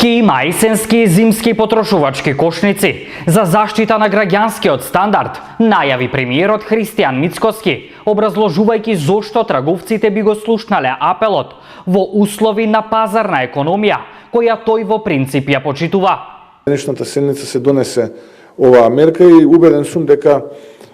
Летенски, мајсенски и зимски потрошувачки кошници за заштита на граѓанскиот стандард, најави премиерот Христијан Мицкоски, образложувајќи зошто трговците би го слушнале апелот во услови на пазарна економија, која тој во принцип ја почитува. Денешната седница се донесе оваа мерка и убеден сум дека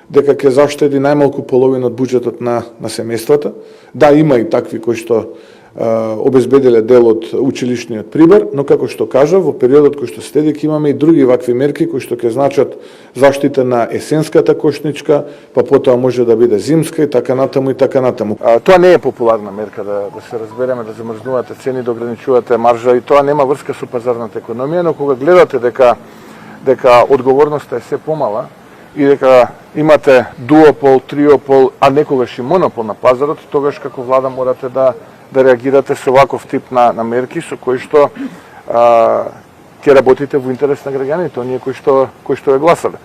ќе заштеди најмалку половина од буџетот на семејствата. Да, има и такви кои што обезбеделе дел од училишниот прибор, но како што кажа, во периодот кој што следи ќе имаме и други вакви мерки кои што ќе значат заштита на есенската кошничка, па потоа може да биде зимска и така натаму и така натаму. Тоа не е популарна мерка, да се разбереме, да замрзнувате цени, да ограничувате маржа, и тоа нема врска со пазарната економија, но кога гледате дека одговорноста е се помала и дека имате дуопол, триопол, а некогаш и монопол на пазарот, тогаш како влада морате да реагирате со ваков тип на мерки со кои што ќе работите во интерес на граѓаните, оние кои што ја гласале.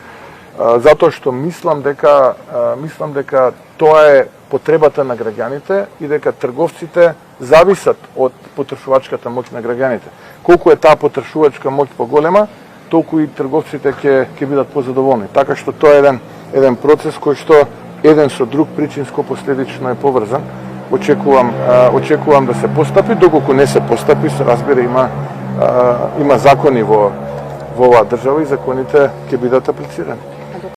Затоа што мислам дека тоа е потребата на граѓаните и дека трговците зависат од потрошувачката моќ на граѓаните. Колку е таа потрошувачка моќ поголема, толку и трговците ќе бидат позадоволни. Така што тоа е еден процес кој што еден со друг причинско последично е поврзан. Очекувам да се постапи, доколку не се постапи, се разбира има закони во оваа држава и законите ќе бидат аплицирани.